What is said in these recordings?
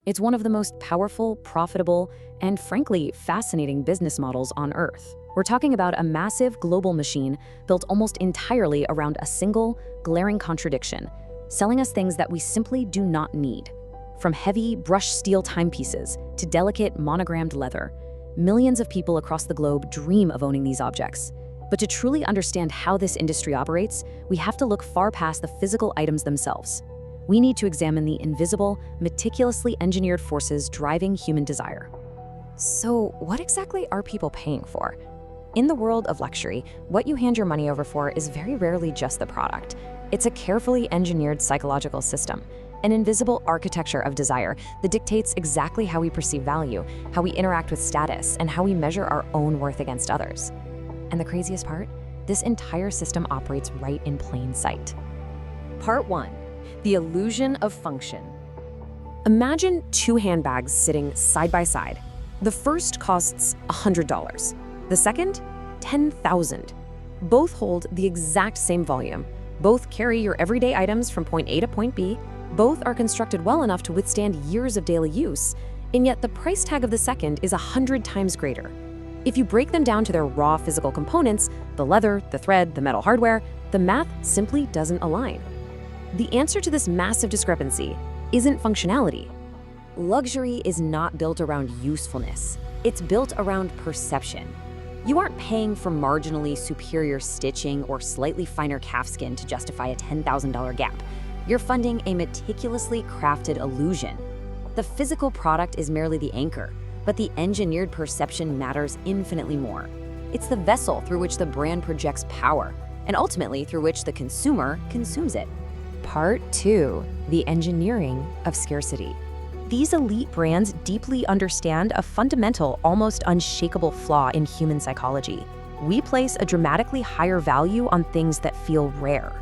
It's one of the most powerful, profitable, and frankly, fascinating business models on Earth. We're talking about a massive global machine built almost entirely around a single, glaring contradiction, selling us things that we simply do not need. From heavy, brushed steel timepieces to delicate, monogrammed leather, millions of people across the globe dream of owning these objects. But to truly understand how this industry operates, we have to look far past the physical items themselves. We need to examine the invisible, meticulously engineered forces driving human desire. So, what exactly are people paying for? In the world of luxury, what you hand your money over for is very rarely just the product. It's a carefully engineered psychological system, an invisible architecture of desire that dictates exactly how we perceive value, how we interact with status, and how we measure our own worth against others. And the craziest part? This entire system operates right in plain sight. Part 1. The illusion of function. Imagine two handbags sitting side by side. The first costs $100. The second, $10,000. Both hold the exact same volume. Both carry your everyday items from point A to point B. Both are constructed well enough to withstand years of daily use, and yet the price tag of the second is 100 times greater. If you break them down to their raw physical components, the leather, the thread, the metal hardware, the math simply doesn't align. The answer to this massive discrepancy isn't functionality. Luxury is not built around usefulness. It's built around perception. You aren't paying for marginally superior stitching or slightly finer calfskin to justify a $10,000 gap. You're funding a meticulously crafted illusion. The physical product is merely the anchor, but the engineered perception matters infinitely more. It's the vessel through which the brand projects power, and ultimately through which the consumer consumes it. Part 2. The engineering of scarcity. These elite brands deeply understand a fundamental, almost unshakable flaw in human psychology. We place a dramatically higher value on things that feel rare.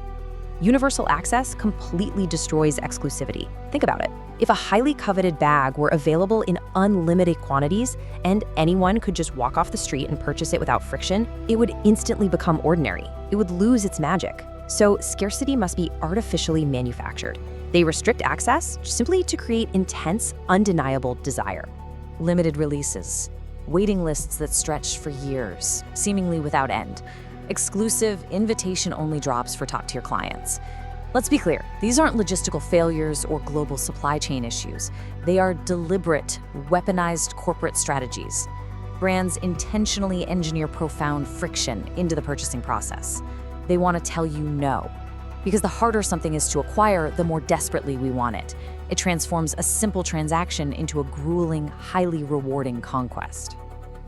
Universal access completely destroys exclusivity. Think about it. If a highly coveted bag were available in unlimited quantities and anyone could just walk off the street and purchase it without friction, it would instantly become ordinary. It would lose its magic. So scarcity must be artificially manufactured. They restrict access simply to create intense, undeniable desire. Limited releases, waiting lists that stretch for years, seemingly without end. Exclusive, invitation-only drops for top-tier clients. Let's be clear, these aren't logistical failures or global supply chain issues. They are deliberate, weaponized corporate strategies. Brands intentionally engineer profound friction into the purchasing process. They want to tell you no. Because the harder something is to acquire, the more desperately we want it. It transforms a simple transaction into a grueling, highly rewarding conquest.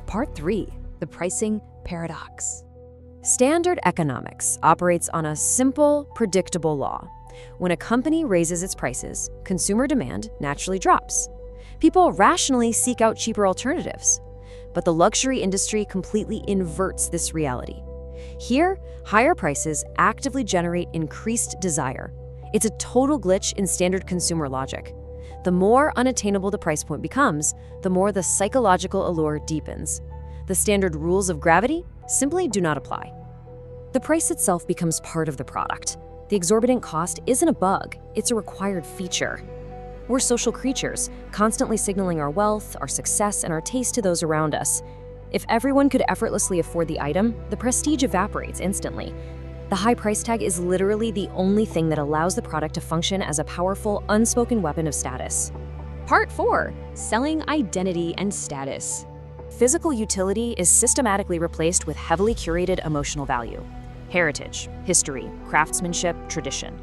Part 3. The pricing paradox. Standard economics operates on a simple, predictable law. When a company raises its prices, consumer demand naturally drops. People rationally seek out cheaper alternatives. But the luxury industry completely inverts this reality. Here, higher prices actively generate increased desire. It's a total glitch in standard consumer logic. The more unattainable the price point becomes, the more the psychological allure deepens. The standard rules of gravity simply do not apply. The price itself becomes part of the product. The exorbitant cost isn't a bug, it's a required feature. We're social creatures, constantly signaling our wealth, our success, and our taste to those around us. If everyone could effortlessly afford the item, the prestige evaporates instantly. The high price tag is literally the only thing that allows the product to function as a powerful, unspoken weapon of status. Part 4. Selling identity and status. Physical utility is systematically replaced with heavily curated emotional value. Heritage, history, craftsmanship, tradition.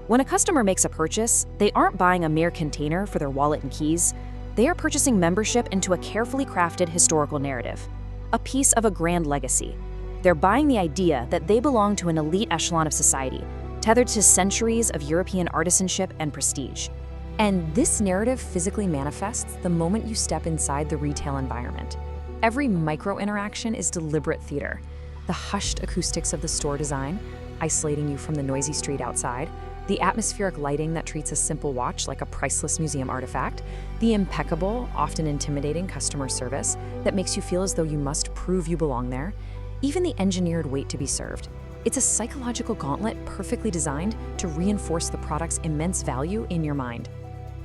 When a customer makes a purchase, they aren't buying a mere container for their wallet and keys. They are purchasing membership into a carefully crafted historical narrative, a piece of a grand legacy. They're buying the idea that they belong to an elite echelon of society, tethered to centuries of European artisanship and prestige. And this narrative physically manifests the moment you step inside the retail environment. Every micro-interaction is deliberate theater. The hushed acoustics of the store design, isolating you from the noisy street outside, the atmospheric lighting that treats a simple watch like a priceless museum artifact, the impeccable, often intimidating customer service that makes you feel as though you must prove you belong there, even the engineered wait to be served. It's a psychological gauntlet perfectly designed to reinforce the product's immense value in your mind.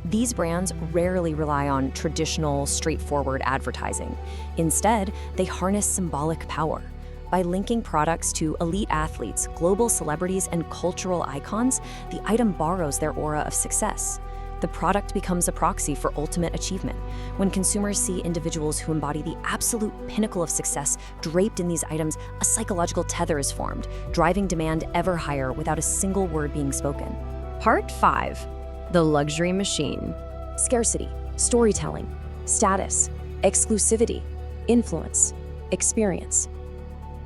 These brands rarely rely on traditional, straightforward advertising. Instead, they harness symbolic power. By linking products to elite athletes, global celebrities, and cultural icons, the item borrows their aura of success. The product becomes a proxy for ultimate achievement. When consumers see individuals who embody the absolute pinnacle of success draped in these items, a psychological tether is formed, driving demand ever higher without a single word being spoken. Part 5. The luxury machine. Scarcity, storytelling, status, exclusivity, influence, experience.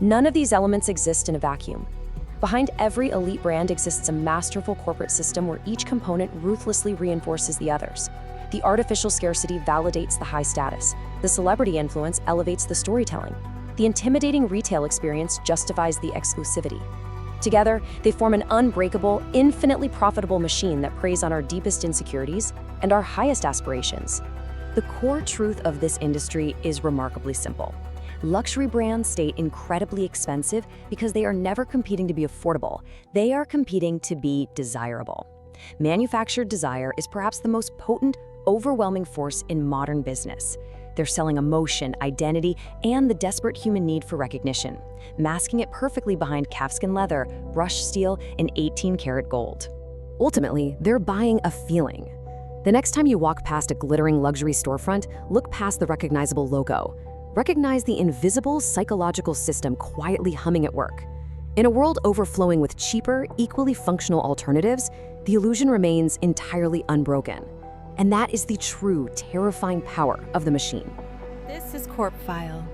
None of these elements exist in a vacuum. Behind every elite brand exists a masterful corporate system where each component ruthlessly reinforces the others. The artificial scarcity validates the high status. The celebrity influence elevates the storytelling. The intimidating retail experience justifies the exclusivity. Together, they form an unbreakable, infinitely profitable machine that preys on our deepest insecurities and our highest aspirations. The core truth of this industry is remarkably simple. Luxury brands stay incredibly expensive because they are never competing to be affordable. They are competing to be desirable. Manufactured desire is perhaps the most potent, overwhelming force in modern business. They're selling emotion, identity, and the desperate human need for recognition, masking it perfectly behind calfskin leather, brushed steel, and 18-karat gold. Ultimately, they're buying a feeling. The next time you walk past a glittering luxury storefront, look past the recognizable logo. Recognize the invisible psychological system quietly humming at work. In a world overflowing with cheaper, equally functional alternatives, the illusion remains entirely unbroken. And that is the true, terrifying power of the machine. This is CorpFile,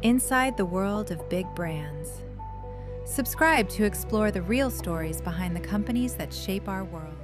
inside the world of big brands. Subscribe to explore the real stories behind the companies that shape our world.